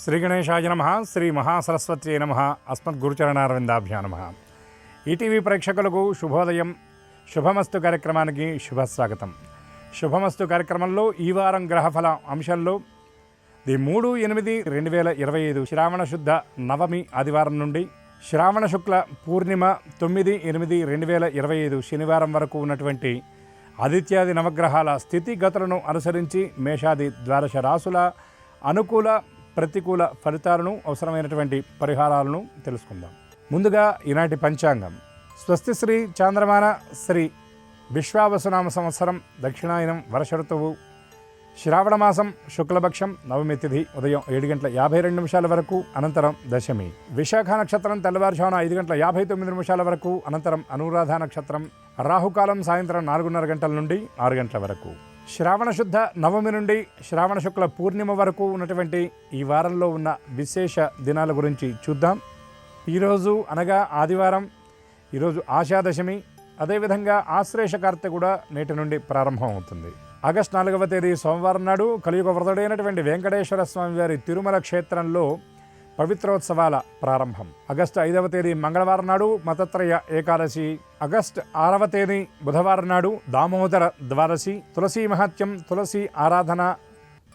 శ్రీ గణేశాయ నమః. శ్రీ మహాసరస్వత్యై నమః. అస్మద్గురుచరణారవిందాభ్యా నమః. ఈటీవీ ప్రేక్షకులకు శుభోదయం. శుభమస్తు కార్యక్రమానికి శుభస్వాగతం. శుభమస్తు కార్యక్రమంలో ఈ వారం గ్రహఫల అంశంలో 3/8/2025 శ్రావణ శుద్ధ నవమి ఆదివారం నుండి శ్రావణ శుక్ల పూర్ణిమ 9/8/2025 శనివారం వరకు ఉన్నటువంటి ఆదిత్యాది నవగ్రహాల స్థితిగతులను అనుసరించి మేషాది ద్వాదశ రాసుల అనుకూల ప్రతికూల ఫలితాలను అవసరమైనటువంటి పరిహారాలను తెలుసుకుందాం. ముందుగా ఈనాటి పంచాంగం. స్వస్తి శ్రీ చాంద్రమాన శ్రీ విశ్వావసునామ సంవత్సరం దక్షిణాయనం వర్ష ఋతువు శ్రావణమాసం శుక్లపక్షం నవమి తిథి ఉదయం 7:52 వరకు, అనంతరం దశమి. విశాఖ నక్షత్రం తెల్లవారుజామున 5:59 వరకు, అనంతరం అనురాధ నక్షత్రం. రాహుకాలం సాయంత్రం 4:30 గంటల నుండి 6 గంటల వరకు. శ్రావణ శుద్ధ నవమి నుండి శ్రావణ శుక్ల పూర్ణిమ వరకు ఉన్నటువంటి ఈ వారంలో ఉన్న విశేష దినాల గురించి చూద్దాం. ఈరోజు అనగా ఆదివారం, ఈరోజు ఆషాదశమి, అదేవిధంగా ఆశ్లేష కార్తె కూడా నేటి నుండి ప్రారంభం అవుతుంది. ఆగస్టు 4వ తేదీ సోమవారం నాడు కలియుగ వరదుడైనటువంటి వెంకటేశ్వర స్వామి వారి తిరుమల క్షేత్రంలో పవిత్రోత్సవాల ప్రారంభం. ఆగస్టు 5వ తేదీ మంగళవారం నాడు మతత్రయ ఏకాదశి. ఆగస్టు 6వ తేదీ బుధవారం నాడు దామోదర ద్వాదశి. తులసీ మహాత్యం, తులసి ఆరాధన,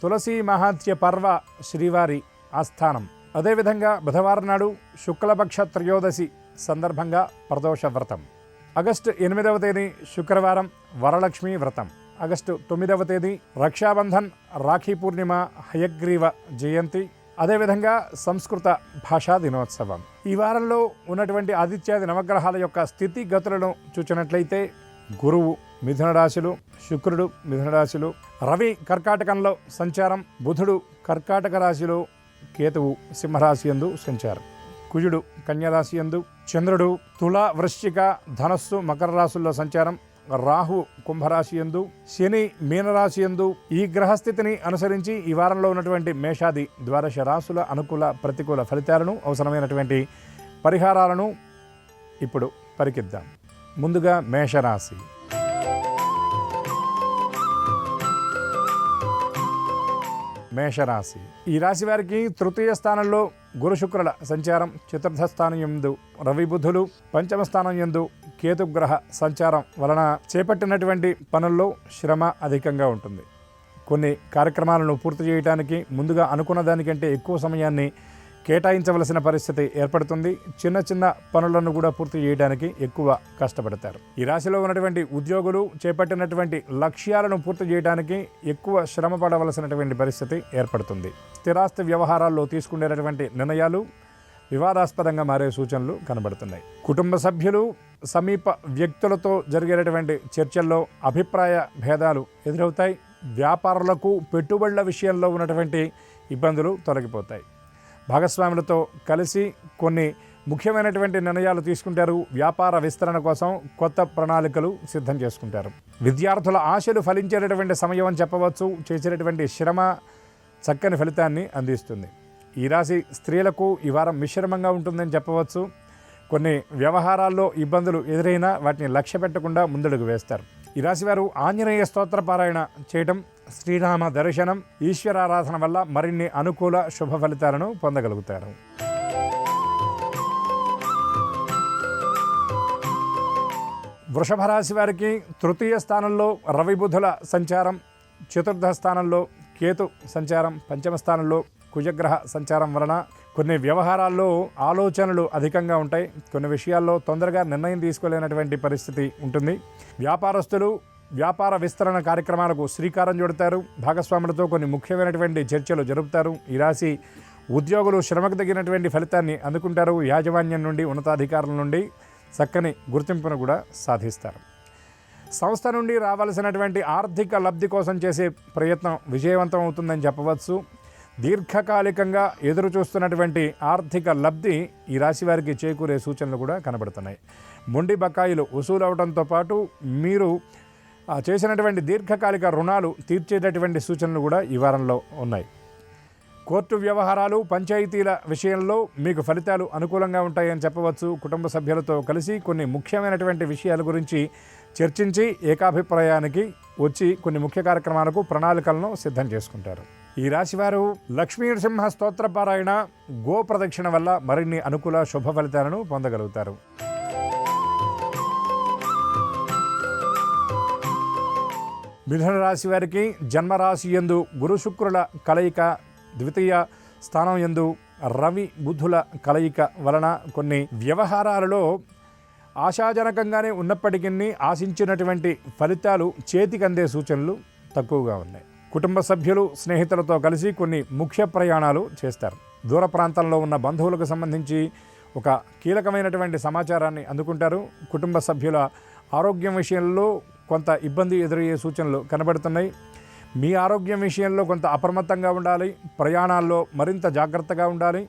తులసీ మహాత్య పర్వ శ్రీవారి ఆస్థానం. అదేవిధంగా బుధవారం నాడు శుక్లపక్ష త్రయోదశి సందర్భంగా ప్రదోష వ్రతం. ఆగస్టు 8వ తేదీ శుక్రవారం వరలక్ష్మి వ్రతం. ఆగస్టు 9వ తేదీ రక్షాబంధన్, రాఖీ పూర్ణిమ, హయగ్రీవ జయంతి, అదేవిధంగా సంస్కృత భాషా దినోత్సవం. ఈ వారంలో ఉన్నటువంటి ఆదిత్యాది నవగ్రహాల యొక్క స్థితిగతులను చూచినట్లయితే గురువు మిథున రాశిలో, శుక్రుడు మిథున రాశిలో, రవి కర్కాటకంలో సంచారం, బుధుడు కర్కాటక రాశిలో, కేతువు సింహరాశి యందు సంచారం, కుజుడు కన్యరాశి యందు, చంద్రుడు తుల, వృశ్చిక, ధనస్సు, మకర రాశుల్లో సంచారం, రాహు కుంభరాశి యందు, శని మీనరాశి యందు. ఈ గ్రహస్థితిని అనుసరించి ఈ వారంలో ఉన్నటువంటి మేషాది ద్వాదశ రాశుల అనుకూల ప్రతికూల ఫలితాలను అవసరమైనటువంటి పరిహారాలను ఇప్పుడు పరికిద్దాం. ముందుగా మేషరాశి. మేషరాశి ఈ రాశి వారికి తృతీయ స్థానంలో గురు శుక్రుల సంచారం, చతుర్థ స్థానం యందు రవి బుధులు, పంచమ స్థానం యందు కేతుగ్రహ సంచారం వలన చేపట్టినటువంటి పనుల్లో శ్రమ అధికంగా ఉంటుంది. కొన్ని కార్యక్రమాలను పూర్తి చేయడానికి ముందుగా అనుకున్న దానికంటే ఎక్కువ సమయాన్ని కేటాయించవలసిన పరిస్థితి ఏర్పడుతుంది. చిన్న చిన్న పనులను కూడా పూర్తి చేయడానికి ఎక్కువ కష్టపడతారు. ఈ రాశిలో ఉన్నటువంటి ఉద్యోగులు చేపట్టినటువంటి లక్ష్యాలను పూర్తి చేయడానికి ఎక్కువ శ్రమ పడవలసినటువంటి పరిస్థితి ఏర్పడుతుంది. స్థిరాస్తి వ్యవహారాల్లో తీసుకునేటటువంటి నిర్ణయాలు వివాదాస్పదంగా మారే సూచనలు కనబడుతున్నాయి. కుటుంబ సభ్యులు, సమీప వ్యక్తులతో జరిగేటటువంటి చర్చల్లో అభిప్రాయ భేదాలు ఎదురవుతాయి. వ్యాపారులకు పెట్టుబడుల విషయంలో ఉన్నటువంటి ఇబ్బందులు తొలగిపోతాయి. భాగస్వాములతో కలిసి కొన్ని ముఖ్యమైనటువంటి నిర్ణయాలు తీసుకుంటారు. వ్యాపార విస్తరణ కోసం కొత్త ప్రణాళికలు సిద్ధం చేసుకుంటారు. విద్యార్థుల ఆశలు ఫలించేటటువంటి సమయం అని చెప్పవచ్చు. చేసేటటువంటి శ్రమ చక్కని ఫలితాన్ని అందిస్తుంది. ఈ రాశి స్త్రీలకు ఈ వారం మిశ్రమంగా ఉంటుందని చెప్పవచ్చు. కొన్ని వ్యవహారాల్లో ఇబ్బందులు ఎదురైనా వాటిని లక్ష్య పెట్టకుండా ముందడుగు వేస్తారు. ఈ రాశి వారు ఆంజనేయ స్తోత్ర పారాయణ చేయటం, శ్రీరామ దర్శనం, ఈశ్వరారాధన వల్ల మరిన్ని అనుకూల శుభ ఫలితాలను పొందగలుగుతారు. వృషభ రాశి వారికి తృతీయ స్థానంలో రవి బుధుల సంచారం, చతుర్థ స్థానంలో కేతు సంచారం, పంచమ స్థానంలో కుజగ్రహ సంచారం వలన కొన్ని వ్యవహారాల్లో ఆలోచనలు అధికంగా ఉంటాయి. కొన్ని విషయాల్లో తొందరగా నిర్ణయం తీసుకోలేనటువంటి పరిస్థితి ఉంటుంది. వ్యాపారస్తులు వ్యాపార విస్తరణ కార్యక్రమాలకు శ్రీకారం చుడతారు. భాగస్వాములతో కొన్ని ముఖ్యమైనటువంటి చర్చలు జరుపుతారు. ఈ రాశి ఉద్యోగులు శ్రమకు తగినటువంటి ఫలితాన్ని అందుకుంటారు. యాజమాన్యం నుండి, ఉన్నతాధికారుల నుండి చక్కని గుర్తింపును కూడా సాధిస్తారు. సంస్థ నుండి రావాల్సినటువంటి ఆర్థిక లబ్ధి కోసం చేసే ప్రయత్నం విజయవంతం అవుతుందని చెప్పవచ్చు. దీర్ఘకాలికంగా ఎదురు చూస్తున్నటువంటి ఆర్థిక లబ్ధి ఈ రాశి వారికి చేకూరే సూచనలు కూడా కనబడుతున్నాయి. మొండి బకాయిలు వసూలు అవడంతో పాటు మీరు చేసినటువంటి దీర్ఘకాలిక రుణాలు తీర్చేటటువంటి సూచనలు కూడా ఈ వారంలో ఉన్నాయి. కోర్టు వ్యవహారాలు, పంచాయతీల విషయంలో మీకు ఫలితాలు అనుకూలంగా ఉంటాయని చెప్పవచ్చు. కుటుంబ సభ్యులతో కలిసి కొన్ని ముఖ్యమైనటువంటి విషయాల గురించి చర్చించి ఏకాభిప్రాయానికి వచ్చి కొన్ని ముఖ్య కార్యక్రమాలకు ప్రణాళికలను సిద్ధం చేసుకుంటారు. ఈ రాశివారు లక్ష్మీ నరసింహ స్తోత్ర పారాయణ, గో ప్రదక్షిణ వల్ల మరిన్ని అనుకూల శుభ ఫలితాలను పొందగలుగుతారు. మిథున రాశి వారికి జన్మరాశి యందు గురు శుక్రుల కలయిక, ద్వితీయ స్థానం యందు రవి బుధుల కలయిక వలన కొన్ని వ్యవహారాలలో ఆశాజనకంగానే ఉన్నప్పటికీ ఆశించినటువంటి ఫలితాలు చేతికందే సూచనలు తక్కువగా ఉన్నాయి. కుటుంబ సభ్యులు, స్నేహితులతో కలిసి కొన్ని ముఖ్య ప్రయాణాలు చేస్తారు. దూర ప్రాంతంలో ఉన్న బంధువులకు సంబంధించి ఒక కీలకమైనటువంటి సమాచారాన్ని అందుకుంటారు. కుటుంబ సభ్యుల ఆరోగ్యం విషయంలో కొంత ఇబ్బంది ఎదురయ్యే సూచనలు కనబడుతున్నాయి. మీ ఆరోగ్యం విషయంలో కొంత అప్రమత్తంగా ఉండాలి. ప్రయాణాల్లో మరింత జాగ్రత్తగా ఉండాలి.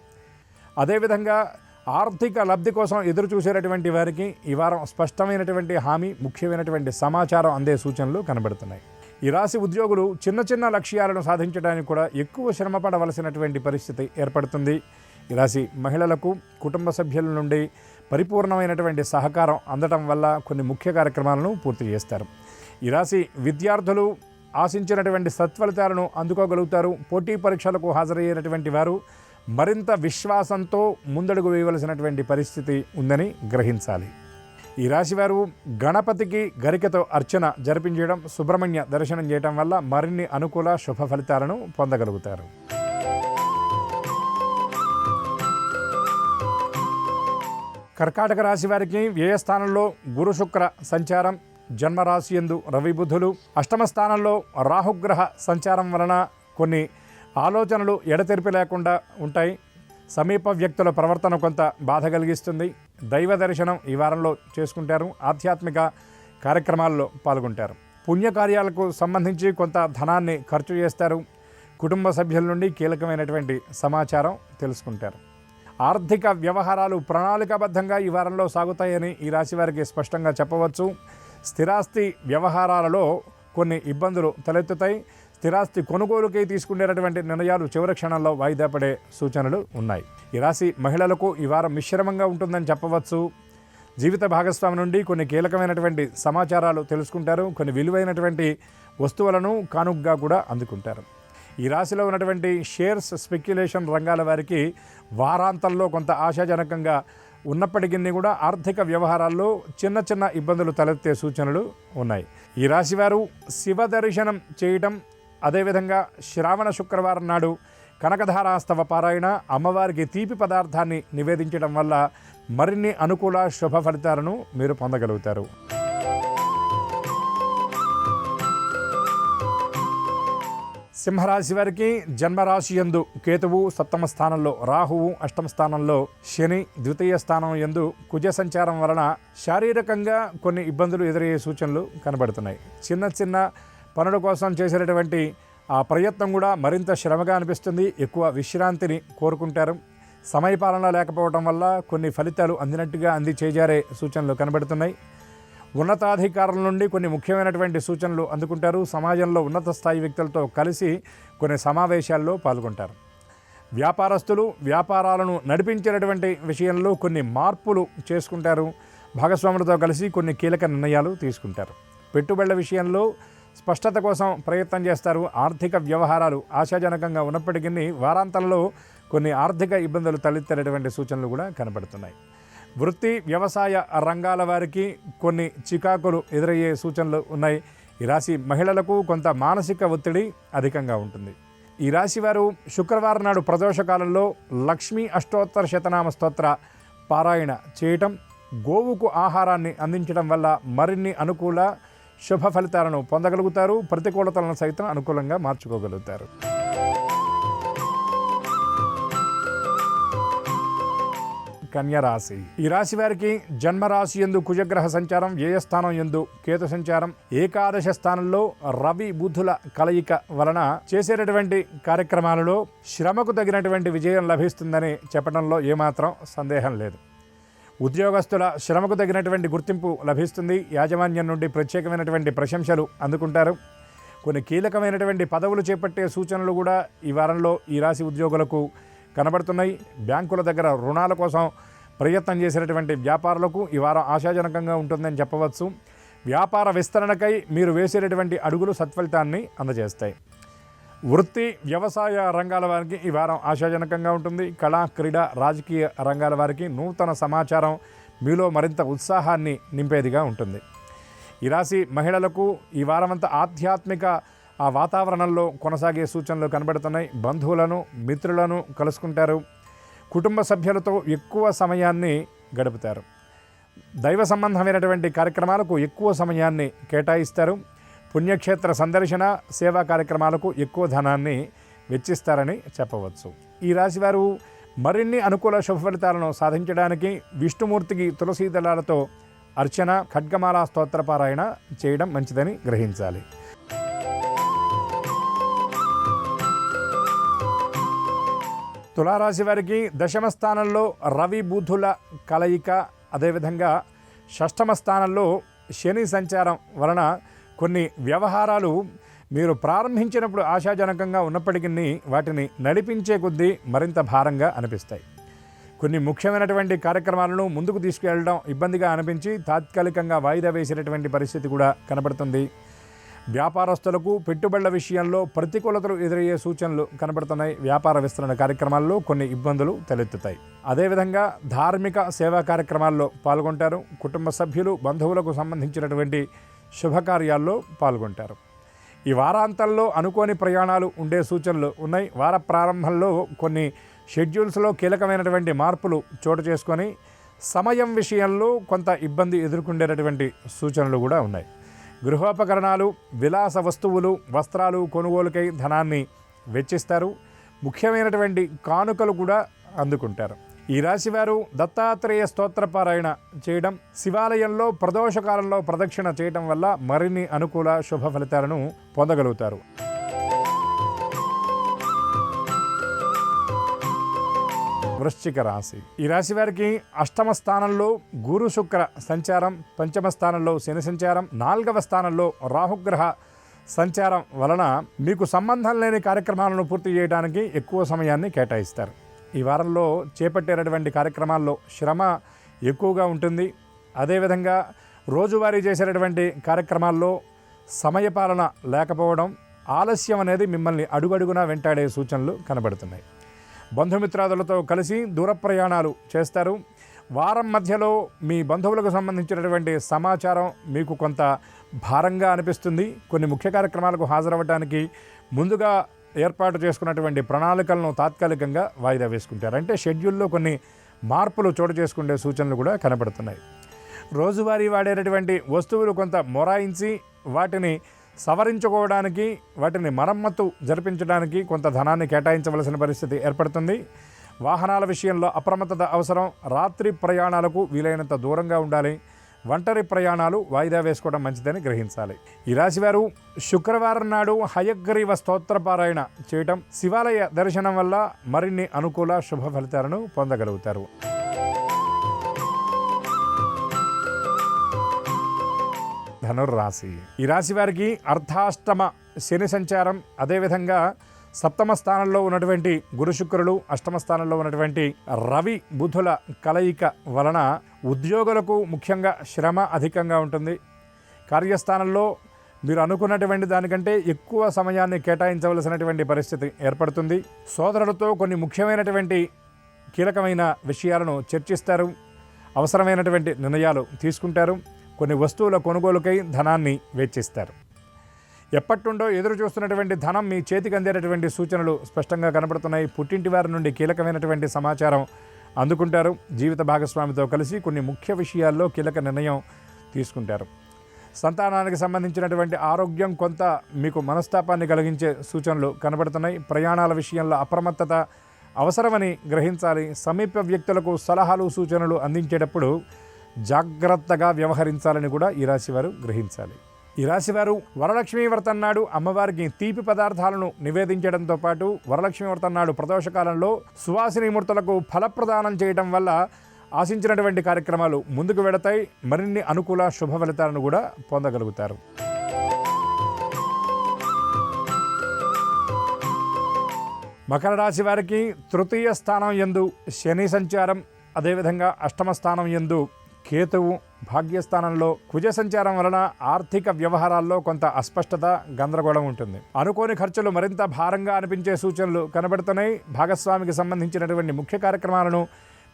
అదేవిధంగా ఆర్థిక లబ్ధి కోసం ఎదురు చూసేటటువంటి వారికి ఈ వారం స్పష్టమైనటువంటి హామీ, ముఖ్యమైనటువంటి సమాచారం అందే సూచనలు కనబడుతున్నాయి. ఈ రాశి ఉద్యోగులు చిన్న చిన్న లక్ష్యాలను సాధించడానికి కూడా ఎక్కువ శ్రమ పడవలసినటువంటి పరిస్థితి ఏర్పడుతుంది. ఈ రాశి మహిళలకు కుటుంబ సభ్యుల నుండి పరిపూర్ణమైనటువంటి సహకారం అందడం వల్ల కొన్ని ముఖ్య కార్యక్రమాలను పూర్తి చేస్తారు. ఈ రాశి విద్యార్థులు ఆశించినటువంటి సత్ఫలితాలను అందుకోగలుగుతారు. పోటీ పరీక్షలకు హాజరయ్యేటటువంటి వారు మరింత విశ్వాసంతో ముందడుగు వేయవలసినటువంటి పరిస్థితి ఉందని గ్రహించాలి. ఈ రాశివారు గణపతికి గరికతో అర్చన జరిపించడం, సుబ్రహ్మణ్య దర్శనం చేయడం వల్ల మరిన్ని అనుకూల శుభ ఫలితాలను పొందగలుగుతారు. కర్కాటక రాశి వారికి వ్యయ స్థానంలో గురు శుక్ర సంచారం, జన్మరాశి యందు రవి బుధులు, అష్టమ స్థానంలో రాహుగ్రహ సంచారం వలన కొన్ని ఆలోచనలు ఎడతెరిపి లేకుండా ఉంటాయి. సమీప వ్యక్తుల ప్రవర్తన కొంత బాధ కలిగిస్తుంది. దైవ దర్శనం ఈ వారంలో చేసుకుంటారు. ఆధ్యాత్మిక కార్యక్రమాల్లో పాల్గొంటారు. పుణ్యకార్యాలకు సంబంధించి కొంత ధనాన్ని ఖర్చు చేస్తారు. కుటుంబ సభ్యుల నుండి కీలకమైనటువంటి సమాచారం తెలుసుకుంటారు. ఆర్థిక వ్యవహారాలు ప్రణాళికాబద్ధంగా ఈ వారంలో సాగుతాయని ఈ రాశి వారికి స్పష్టంగా చెప్పవచ్చు. స్థిరాస్తి వ్యవహారాలలో కొన్ని ఇబ్బందులు తలెత్తుతాయి. స్థిరాస్తి కొనుగోలుకై తీసుకునేటటువంటి నిర్ణయాలు చివరి క్షణంలో వాయిదా పడే సూచనలు ఉన్నాయి. ఈ రాశి మహిళలకు ఈ వారం మిశ్రమంగా ఉంటుందని చెప్పవచ్చు. జీవిత భాగస్వామి నుండి కొన్ని కీలకమైనటువంటి సమాచారాలు తెలుసుకుంటారు. కొన్ని విలువైనటువంటి వస్తువులను కానుకగా కూడా అందుకుంటారు. ఈ రాశిలో ఉన్నటువంటి షేర్స్, స్పెక్యులేషన్ రంగాల వారికి వారాంతంలో కొంత ఆశాజనకంగా ఉన్నప్పటికీ కూడా ఆర్థిక వ్యవహారాల్లో చిన్న చిన్న ఇబ్బందులు తలెత్తే సూచనలు ఉన్నాయి. ఈ రాశివారు శివ దర్శనం చేయటం, అదేవిధంగా శ్రావణ శుక్రవారం నాడు కనకధారాస్తవ పారాయణ, అమ్మవారికి తీపి పదార్థాన్ని నివేదించడం వల్ల మరిన్ని అనుకూల శుభ ఫలితాలను మీరు పొందగలుగుతారు. సింహరాశి వారికి జన్మరాశి యందు కేతువు, సప్తమ స్థానంలో రాహువు, అష్టమ స్థానంలో శని, ద్వితీయ స్థానం యందు కుజ సంచారం వలన శారీరకంగా కొన్ని ఇబ్బందులు ఎదురయ్యే సూచనలు కనబడుతున్నాయి. చిన్న చిన్న పనుల కోసం చేసేటటువంటి ఆ ప్రయత్నం కూడా మరింత శ్రమగా అనిపిస్తుంది. ఎక్కువ విశ్రాంతిని కోరుకుంటారు. సమయపాలన లేకపోవడం వల్ల కొన్ని ఫలితాలు అందినట్టుగా అంది చేజారే సూచనలు కనబడుతున్నాయి. ఉన్నతాధికారుల నుండి కొన్ని ముఖ్యమైనటువంటి సూచనలు అందుకుంటారు. సమాజంలో ఉన్నత స్థాయి వ్యక్తులతో కలిసి కొన్ని సమావేశాల్లో పాల్గొంటారు. వ్యాపారస్తులు వ్యాపారాలను నడిపించేటటువంటి విషయంలో కొన్ని మార్పులు చేసుకుంటారు. భాగస్వాములతో కలిసి కొన్ని కీలక నిర్ణయాలు తీసుకుంటారు. పెట్టుబడుల విషయంలో స్పష్టత కోసం ప్రయత్నం చేస్తారు. ఆర్థిక వ్యవహారాలు ఆశాజనకంగా ఉన్నప్పటికీ వారాంతంలో కొన్ని ఆర్థిక ఇబ్బందులు తలెత్తేటటువంటి సూచనలు కూడా కనబడుతున్నాయి. వృత్తి వ్యవసాయ రంగాల వారికి కొన్ని చికాకులు ఎదురయ్యే సూచనలు ఉన్నాయి. ఈ రాశి మహిళలకు కొంత మానసిక ఒత్తిడి అధికంగా ఉంటుంది. ఈ రాశి వారు శుక్రవారం నాడు ప్రదోషకాలంలో లక్ష్మీ అష్టోత్తర శతనామ స్తోత్ర పారాయణ చేయటం, గోవుకు ఆహారాన్ని అందించడం వల్ల మరిన్ని అనుకూల శుభ ఫలితాలను పొందగలుగుతారు. ప్రతికూలతలను సైతం అనుకూలంగా మార్చుకోగలుగుతారు. కన్యరాశి. ఈ రాశి వారికి జన్మరాశి యందు కుజగ్రహ సంచారం, వ్యయస్థానం యందు కేతు సంచారం, ఏకాదశ స్థానంలో రవి బుధుల కలయిక వలన చేసేటటువంటి కార్యక్రమాలలో శ్రమకు తగినటువంటి విజయం లభిస్తుందని చెప్పడంలో ఏమాత్రం సందేహం లేదు. ఉద్యోగస్తుల శ్రమకు తగినటువంటి గుర్తింపు లభిస్తుంది. యాజమాన్యం నుండి ప్రత్యేకమైనటువంటి ప్రశంసలు అందుకుంటారు. కొన్ని కీలకమైనటువంటి పదవులు చేపట్టే సూచనలు కూడా ఈ వారంలో ఈ రాశి ఉద్యోగులకు కనబడుతున్నాయి. బ్యాంకుల దగ్గర రుణాల కోసం ప్రయత్నం చేసేటటువంటి వ్యాపారులకు ఈ వారం ఆశాజనకంగా ఉంటుందని చెప్పవచ్చు. వ్యాపార విస్తరణకై మీరు వేసేటటువంటి అడుగులు సత్ఫలితాన్ని అందజేస్తాయి. వృత్తి వ్యవసాయ రంగాల వారికి ఈ వారం ఆశాజనకంగా ఉంటుంది. కళా క్రీడా రాజకీయ రంగాల వారికి నూతన సమాచారం మీలో మరింత ఉత్సాహాన్ని నింపేదిగా ఉంటుంది. ఈ రాశి మహిళలకు ఈ వారమంతా ఆధ్యాత్మిక వాతావరణంలో కొనసాగే సూచనలు కనబడుతున్నాయి. బంధువులను మిత్రులను కలుసుకుంటారు. కుటుంబ సభ్యులతో ఎక్కువ సమయాన్ని గడుపుతారు. దైవ సంబంధమైనటువంటి కార్యక్రమాలకు ఎక్కువ సమయాన్ని కేటాయిస్తారు. పుణ్యక్షేత్ర సందర్శన సేవా కార్యక్రమాలకు ఎక్కువ ధనాన్ని వెచ్చిస్తారని చెప్పవచ్చు. ఈ రాశివారు మరిన్ని అనుకూల శుభ ఫలితాలను సాధించడానికి విష్ణుమూర్తికి తులసీ దళాలతో అర్చన, ఖడ్గమాల స్తోత్రపారాయణ చేయడం మంచిదని గ్రహించాలి. తులారాశి వారికి దశమ స్థానంలో రవి బుధుల కలయిక, అదేవిధంగా షష్టమ స్థానంలో శని సంచారం వలన కొన్ని వ్యవహారాలు మీరు ప్రారంభించినప్పుడు ఆశాజనకంగా ఉన్నప్పటికీ వాటిని నడిపించే కొద్దీ మరింత భారంగా అనిపిస్తాయి. కొన్ని ముఖ్యమైనటువంటి కార్యక్రమాలను ముందుకు తీసుకువెళ్ళడం ఇబ్బందిగా అనిపించి తాత్కాలికంగా వాయిదా వేసినటువంటి పరిస్థితి కూడా కనబడుతుంది. వ్యాపారస్తులకు పెట్టుబడుల విషయంలో ప్రతికూలతలు ఎదురయ్యే సూచనలు కనబడుతున్నాయి. వ్యాపార విస్తరణ కార్యక్రమాల్లో కొన్ని ఇబ్బందులు తలెత్తుతాయి. అదేవిధంగా ధార్మిక సేవా కార్యక్రమాల్లో పాల్గొంటారు. కుటుంబ సభ్యులు, బంధువులకు సంబంధించినటువంటి శుభకార్యాల్లో పాల్గొంటారు. ఈ వారాంతంలో అనుకోని ప్రయాణాలు ఉండే సూచనలు ఉన్నాయి. వార ప్రారంభంలో కొన్ని షెడ్యూల్స్లో కీలకమైనటువంటి మార్పులు చోటు చేసుకొని సమయం విషయంలో కొంత ఇబ్బంది ఎదుర్కొనేటటువంటి సూచనలు కూడా ఉన్నాయి. గృహోపకరణాలు, విలాస వస్తువులు, వస్త్రాలు కొనుగోలుకై ధనాన్ని వెచ్చిస్తారు. ముఖ్యమైనటువంటి కానుకలు కూడా అందుకుంటారు. ఈ రాశివారు దత్తాత్రేయ స్తోత్రపారాయణ చేయడం, శివాలయంలో ప్రదోషకాలంలో ప్రదక్షిణ చేయడం వల్ల మరిన్ని అనుకూల శుభ ఫలితాలను పొందగలుగుతారు. వృశ్చిక రాశి. ఈ రాశి వారికి అష్టమ స్థానంలో గురు శుక్ర సంచారం, పంచమ స్థానంలో శని సంచారం, 4వ స్థానంలో రాహుగ్రహ సంచారం వలన మీకు సంబంధం లేని కార్యక్రమాలను పూర్తి చేయడానికి ఎక్కువ సమయాన్ని కేటాయిస్తారు. ఈ వారంలో చేపట్టేటటువంటి కార్యక్రమాల్లో శ్రమ ఎక్కువగా ఉంటుంది. అదేవిధంగా రోజువారీ చేసేటటువంటి కార్యక్రమాల్లో సమయపాలన లేకపోవడం, ఆలస్యం అనేది మిమ్మల్ని అడుగడుగునా వెంటాడే సూచనలు కనబడుతున్నాయి. బంధుమిత్రాదులతో కలిసి దూర ప్రయాణాలు చేస్తారు. వారం మధ్యలో మీ బంధువులకు సంబంధించినటువంటి సమాచారం మీకు కొంత భారంగా అనిపిస్తుంది. కొన్ని ముఖ్య కార్యక్రమాలకు హాజరవ్వడానికి ముందుగా ఏర్పాటు చేసుకున్నటువంటి ప్రణాళికలను తాత్కాలికంగా వాయిదా వేసుకుంటారు. అంటే షెడ్యూల్లో కొన్ని మార్పులు చోటు చేసుకునే సూచనలు కూడా కనబడుతున్నాయి. రోజువారీ వాడేటటువంటి వస్తువులు కొంత మొరాయించి వాటిని సవరించుకోవడానికి, వాటిని మరమ్మతు జరిపించడానికి కొంత ధనాన్ని కేటాయించవలసిన పరిస్థితి ఏర్పడుతుంది. వాహనాల విషయంలో అప్రమత్తత అవసరం. రాత్రి ప్రయాణాలకు వీలైనంత దూరంగా ఉండాలి. ఒంటరి ప్రయాణాలు వాయిదా వేసుకోవడం మంచిదని గ్రహించాలి. ఈ రాశివారు శుక్రవారం నాడు హయగ్రీవ స్తోత్రపారాయణ చేయటం, శివాలయ దర్శనం వల్ల మరిన్ని అనుకూల శుభ ఫలితాలను పొందగలుగుతారు. ధనుర్రాశి. ఈ రాశి వారికి అర్ధాష్టమ శని సంచారం, అదేవిధంగా సప్తమ స్థానంలో ఉన్నటువంటి గురు శుక్రులు, అష్టమ స్థానంలో ఉన్నటువంటి రవి బుధుల కలయిక వలన ఉద్యోగులకు ముఖ్యంగా శ్రమ అధికంగా ఉంటుంది. కార్యస్థానంలో మీరు అనుకున్నటువంటి దానికంటే ఎక్కువ సమయాన్ని కేటాయించవలసినటువంటి పరిస్థితి ఏర్పడుతుంది. సోదరులతో కొన్ని ముఖ్యమైనటువంటి కీలకమైన విషయాలను చర్చిస్తారు. అవసరమైనటువంటి నిర్ణయాలు తీసుకుంటారు. కొన్ని వస్తువుల కొనుగోలుకై ధనాన్ని వెచ్చిస్తారు. ఎప్పటి నుండో ఎదురు చూస్తున్నటువంటి ధనం మీ చేతికి అందేటటువంటి సూచనలు స్పష్టంగా కనబడుతున్నాయి. పుట్టింటి వారి నుండి కీలకమైనటువంటి సమాచారం అందుకుంటారు. జీవిత భాగస్వామితో కలిసి కొన్ని ముఖ్య విషయాల్లో కీలక నిర్ణయం తీసుకుంటారు. సంతానానికి సంబంధించినటువంటి ఆరోగ్యం కొంత మీకు మనస్తాపాన్ని కలిగించే సూచనలు కనబడుతున్నాయి. ప్రయాణాల విషయంలో అప్రమత్తత అవసరమని గ్రహించాలి. సమీప వ్యక్తులకు సలహాలు, సూచనలు అందించేటప్పుడు జాగ్రత్తగా వ్యవహరించాలని కూడా ఈ రాశివారు గ్రహించాలి. ఈ రాశివారు వరలక్ష్మీ వ్రతం నాడు అమ్మవారికి తీపి పదార్థాలను నివేదించడంతో పాటు వరలక్ష్మీ వ్రతం నాడు ప్రదోషకాలంలో సువాసిని మూర్తులకు ఫలప్రదానం చేయడం వల్ల ఆశించినటువంటి కార్యక్రమాలు ముందుకు వెడతాయి. మరిన్ని అనుకూల శుభ ఫలితాలను కూడా పొందగలుగుతారు. మకర రాశి వారికి తృతీయ స్థానం యందు శని సంచారం, అదేవిధంగా అష్టమ స్థానం యందు కేతువు భాగ్యస్థానంలో కుజ సంచారం వలన ఆర్థిక వ్యవహారాల్లో కొంత అస్పష్టత, గందరగోళం ఉంటుంది. అనుకోని ఖర్చులు మరింత భారంగా అనిపించే సూచనలు కనబడుతున్నాయి. భాగస్వామికి సంబంధించినటువంటి ముఖ్య కార్యక్రమాలను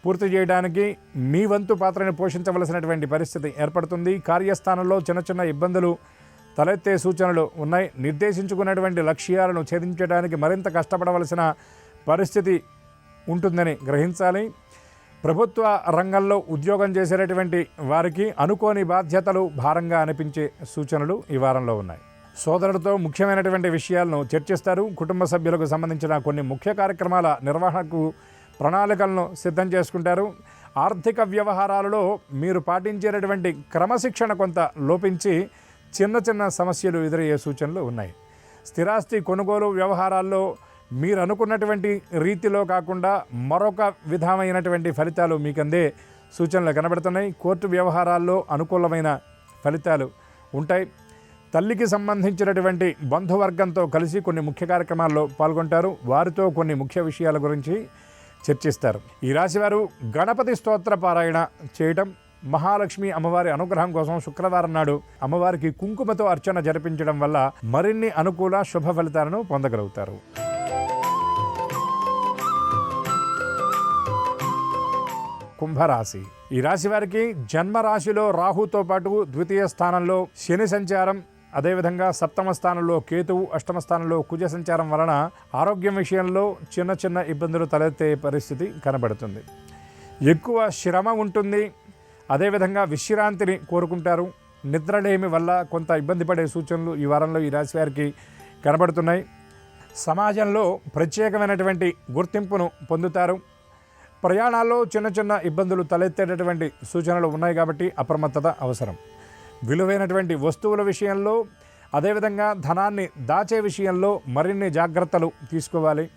పూర్తి చేయడానికి మీ వంతు పాత్రను పోషించవలసినటువంటి పరిస్థితి ఏర్పడుతుంది. కార్యస్థానంలో చిన్న చిన్న ఇబ్బందులు తలెత్తే సూచనలు ఉన్నాయి. నిర్దేశించుకున్నటువంటి లక్ష్యాలను ఛేదించడానికి మరింత కష్టపడవలసిన పరిస్థితి ఉంటుందని గ్రహించాలి. ప్రభుత్వ రంగంలో ఉద్యోగం చేసేటటువంటి వారికి అనుకోని బాధ్యతలు భారంగా అనిపించే సూచనలు ఈ వారంలో ఉన్నాయి. సోదరుడితో ముఖ్యమైనటువంటి విషయాలను చర్చిస్తారు. కుటుంబ సభ్యులకు సంబంధించిన కొన్ని ముఖ్య కార్యక్రమాల నిర్వహణకు ప్రణాళికలను సిద్ధం చేసుకుంటారు. ఆర్థిక వ్యవహారాలలో మీరు పాటించేటటువంటి క్రమశిక్షణ కొంత లోపించి చిన్న చిన్న సమస్యలు ఎదురయ్యే సూచనలు ఉన్నాయి. స్థిరాస్తి కొనుగోలు వ్యవహారాల్లో మీరు అనుకున్నటువంటి రీతిలో కాకుండా మరొక విధమైనటువంటి ఫలితాలు మీకు అందే సూచనలు కనబడుతున్నాయి. కోర్టు వ్యవహారాల్లో అనుకూలమైన ఫలితాలు ఉంటాయి. తల్లికి సంబంధించినటువంటి బంధువర్గంతో కలిసి కొన్ని ముఖ్య కార్యక్రమాల్లో పాల్గొంటారు. వారితో కొన్ని ముఖ్య విషయాల గురించి చర్చిస్తారు. ఈ రాశివారు గణపతి స్తోత్ర పారాయణ చేయటం, మహాలక్ష్మి అమ్మవారి అనుగ్రహం కోసం శుక్రవారం నాడు అమ్మవారికి కుంకుమతో అర్చన జరిపించడం వల్ల మరిన్ని అనుకూల శుభ ఫలితాలను పొందగలుగుతారు. కుంభరాశి. ఈ రాశి వారికి జన్మరాశిలో రాహుతో పాటు ద్వితీయ స్థానంలో శని సంచారం, అదేవిధంగా సప్తమ స్థానంలో కేతువు, అష్టమ స్థానంలో కుజ సంచారం వలన ఆరోగ్యం విషయంలో చిన్న చిన్న ఇబ్బందులు తలెత్తే పరిస్థితి కనబడుతుంది. ఎక్కువ శ్రమ ఉంటుంది. అదేవిధంగా విశ్రాంతిని కోరుకుంటారు. నిద్రలేమి వల్ల కొంత ఇబ్బంది పడే సూచనలు ఈ వారంలో ఈ రాశి వారికి కనబడుతున్నాయి. సమాజంలో ప్రత్యేకమైనటువంటి గుర్తింపును పొందుతారు. ప్రయాణాల్లో చిన్న చిన్న ఇబ్బందులు తలెత్తేటటువంటి సూచనలు ఉన్నాయి కాబట్టి అప్రమత్తత అవసరం. విలువైనటువంటి వస్తువుల విషయంలో, అదేవిధంగా ధనాన్ని దాచే విషయంలో మరిన్ని జాగ్రత్తలు తీసుకోవాలి.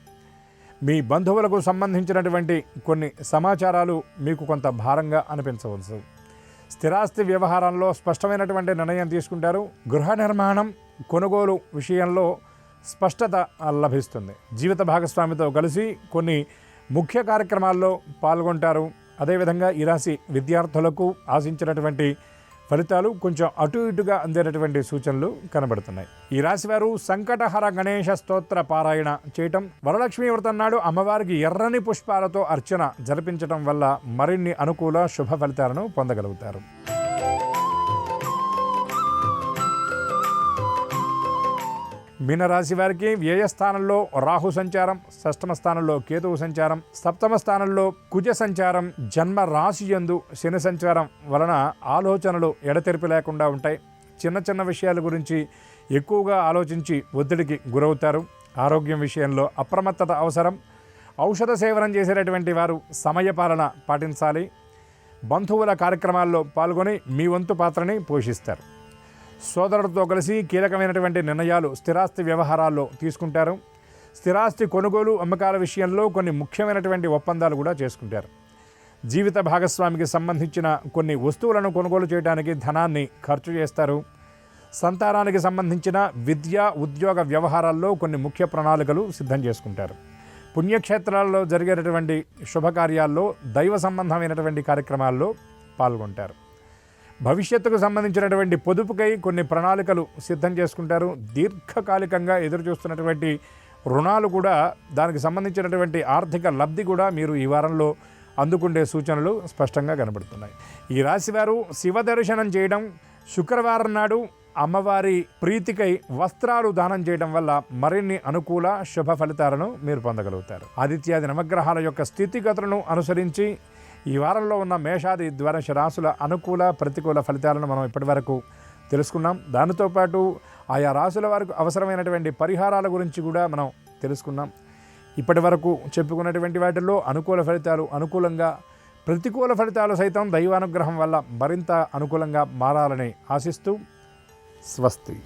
మీ బంధువులకు సంబంధించినటువంటి కొన్ని సమాచారాలు మీకు కొంత భారంగా అనిపించవచ్చు. స్థిరాస్తి వ్యవహారంలో స్పష్టమైనటువంటి నిర్ణయం తీసుకుంటారు. గృహ నిర్మాణం, కొనుగోలు విషయంలో స్పష్టత లభిస్తుంది. జీవిత భాగస్వామితో కలిసి కొన్ని ముఖ్య కార్యక్రమాల్లో పాల్గొంటారు. అదేవిధంగా ఈ రాశి విద్యార్థులకు ఆశించినటువంటి ఫలితాలు కొంచెం అటు ఇటుగా అందేటటువంటి సూచనలు కనబడుతున్నాయి. ఈ రాశి వారు సంకటహర గణేశ స్తోత్ర పారాయణ చేయటం, వరలక్ష్మీ వ్రతం నాడు అమ్మవారికి ఎర్రని పుష్పాలతో అర్చన జరిపించడం వల్ల మరిన్ని అనుకూల శుభ ఫలితాలను పొందగలుగుతారు. మీనరాశి వారికి వ్యయస్థానంలో రాహు సంచారం, షష్టమ స్థానంలో కేతువు సంచారం, సప్తమ స్థానంలో కుజ సంచారం, జన్మ రాశి యందు శని సంచారం వలన ఆలోచనలు ఎడతెరిపి లేకుండా ఉంటాయి. చిన్న చిన్న విషయాల గురించి ఎక్కువగా ఆలోచించి ఒత్తిడికి గురవుతారు. ఆరోగ్యం విషయంలో అప్రమత్తత అవసరం. ఔషధ సేవనం చేసేటటువంటి వారు సమయపాలన పాటించాలి. బంధువుల కార్యక్రమాల్లో పాల్గొని మీ వంతు పాత్రని పోషిస్తారు. సోదరుడితో కలిసి కీలకమైనటువంటి నిర్ణయాలు స్థిరాస్తి వ్యవహారాల్లో తీసుకుంటారు. స్థిరాస్తి కొనుగోలు, అమ్మకాల విషయంలో కొన్ని ముఖ్యమైనటువంటి ఒప్పందాలు కూడా చేసుకుంటారు. జీవిత భాగస్వామికి సంబంధించిన కొన్ని వస్తువులను కొనుగోలు చేయడానికి ధనాన్ని ఖర్చు చేస్తారు. సంతానానికి సంబంధించిన విద్య, ఉద్యోగ వ్యవహారాల్లో కొన్ని ముఖ్య ప్రణాళికలు సిద్ధం చేసుకుంటారు. పుణ్యక్షేత్రాల్లో జరిగేటటువంటి శుభకార్యాల్లో, దైవ సంబంధమైనటువంటి కార్యక్రమాల్లో పాల్గొంటారు. భవిష్యత్తుకు సంబంధించినటువంటి పొదుపుకై కొన్ని ప్రణాళికలు సిద్ధం చేసుకుంటారు. దీర్ఘకాలికంగా ఎదురు చూస్తున్నటువంటి రుణాలు కూడా, దానికి సంబంధించినటువంటి ఆర్థిక లబ్ధి కూడా మీరు ఈ వారంలో అందుకుండే సూచనలు స్పష్టంగా కనబడుతున్నాయి. ఈ రాశివారు శివ దర్శనం చేయడం, శుక్రవారం నాడు అమ్మవారి ప్రీతికై వస్త్రాలు దానం చేయడం వల్ల మరిన్ని అనుకూల శుభ ఫలితాలను మీరు పొందగలుగుతారు. ఆదిత్యాది నవగ్రహాల యొక్క స్థితిగతులను అనుసరించి ఈ వారంలో ఉన్న మేషాది ద్వాదశ రాశుల అనుకూల, ప్రతికూల ఫలితాలను మనం ఇప్పటివరకు తెలుసుకున్నాం. దానితో పాటు ఆయా రాశుల వారికి అవసరమైనటువంటి పరిహారాల గురించి కూడా మనం తెలుసుకున్నాం. ఇప్పటి వరకు చెప్పుకున్నటువంటి వాటిల్లో అనుకూల ఫలితాలు అనుకూలంగా, ప్రతికూల ఫలితాలు సైతం దైవానుగ్రహం వల్ల మరింత అనుకూలంగా మారాలని ఆశిస్తూ స్వస్తి.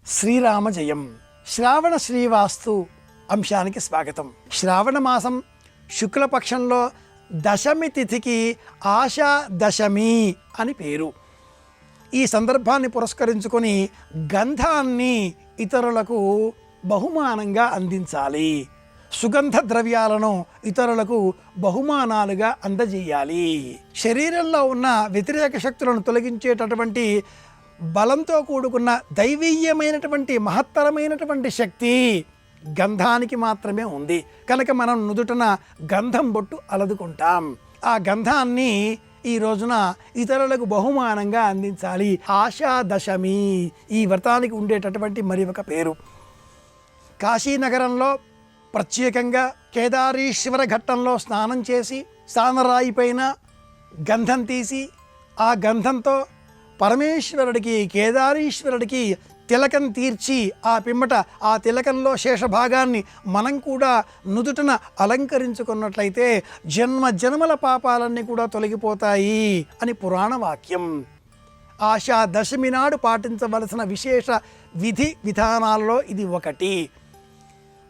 శ్రీరామ జయం. శ్రావణ శ్రీవాస్తు అంశానికి స్వాగతం. శ్రావణ మాసం శుక్లపక్షంలో దశమి తిథికి ఆషా దశమి అని పేరు. ఈ సందర్భాన్ని పురస్కరించుకొని గంధాన్ని ఇతరులకు బహుమానంగా అందించాలి. సుగంధ ద్రవ్యాలను ఇతరులకు బహుమానాలుగా అందజేయాలి. శరీరంలో ఉన్న వ్యతిరేక శక్తులను తొలగించేటటువంటి బలంతో కూడుకున్న దైవీయమైనటువంటి మహత్తరమైనటువంటి శక్తి గంధానికి మాత్రమే ఉంది కనుక మనం నుదుటన గంధం బొట్టు అలదుకుంటాం. ఆ గంధాన్ని ఈ రోజున ఇతరులకు బహుమానంగా అందించాలి. ఆషాదశమి ఈ వ్రతానికి ఉండేటటువంటి మరి ఒక పేరు. కాశీనగరంలో ప్రత్యేకంగా కేదారీశ్వర ఘట్టంలో స్నానం చేసి స్నానరాయి పైన గంధం తీసి ఆ గంధంతో పరమేశ్వరుడికి కేదారీశ్వరుడికి తిలకం తీర్చి ఆ పిమ్మట ఆ తిలకంలో శేషభాగాన్ని మనం కూడా నుదుటన అలంకరించుకున్నట్లయితే జన్మ జన్మల పాపాలన్నీ కూడా తొలగిపోతాయి అని పురాణ వాక్యం. ఆషా దశమి నాడు పాటించవలసిన విశేష విధి విధానాలలో ఇది ఒకటి.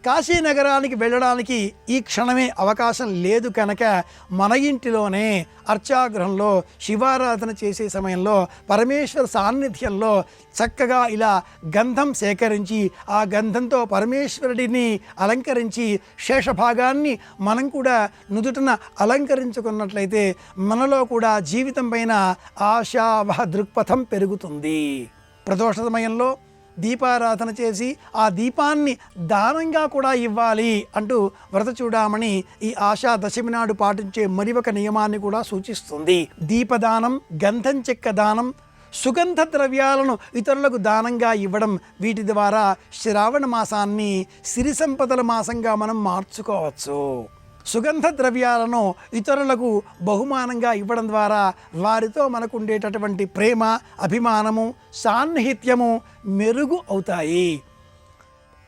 కాశీ నగరానికి వెళ్ళడానికి ఈ క్షణమే అవకాశం లేదు కనుక మన ఇంటిలోనే అర్చాగృహంలో శివారాధన చేసే సమయంలో పరమేశ్వర సాన్నిధ్యంలో చక్కగా ఇలా గంధం సేకరించి ఆ గంధంతో పరమేశ్వరుడిని అలంకరించి శేషభాగాన్ని మనం కూడా నుదుటన అలంకరించుకున్నట్లయితే మనలో కూడా జీవితం పైన ఆశావహ దృక్పథం పెరుగుతుంది. ప్రదోష సమయంలో దీపారాధన చేసి ఆ దీపాన్ని దానంగా కూడా ఇవ్వాలి అంటూ వ్రత చూడామణి ఈ ఆషా దశమి నాడు పాటించే మరి ఒక నియమాన్ని కూడా సూచిస్తుంది. దీపదానం, గంధం చెక్క దానం, సుగంధ ద్రవ్యాలను ఇతరులకు దానంగా ఇవ్వడం, వీటి ద్వారా శ్రావణ మాసాన్ని సిరి సంపదల మాసంగా మనం మార్చుకోవచ్చు. సుగంధ ద్రవ్యాలను ఇతరులకు బహుమానంగా ఇవ్వడం ద్వారా వారితో మనకు ఉండేటటువంటి ప్రేమ, అభిమానము, సాన్నిహిత్యము మెరుగు అవుతాయి.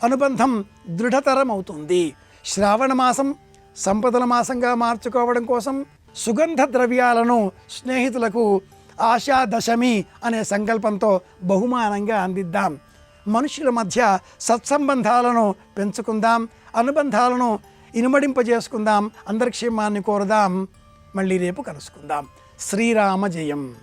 అనుబంధం దృఢతరం అవుతుంది. శ్రావణ మాసం సంపదల మాసంగా మార్చుకోవడం కోసం సుగంధ ద్రవ్యాలను స్నేహితులకు ఆషాదశమి అనే సంకల్పంతో బహుమానంగా అందిద్దాం. మనుషుల మధ్య సత్సంబంధాలను పెంచుకుందాం, అనుబంధాలను ఇనుమడింపజేసుకుందాం, అందరి క్షేమాన్ని కోరుదాం. మళ్ళీ రేపు కలుసుకుందాం. శ్రీరామ జయం.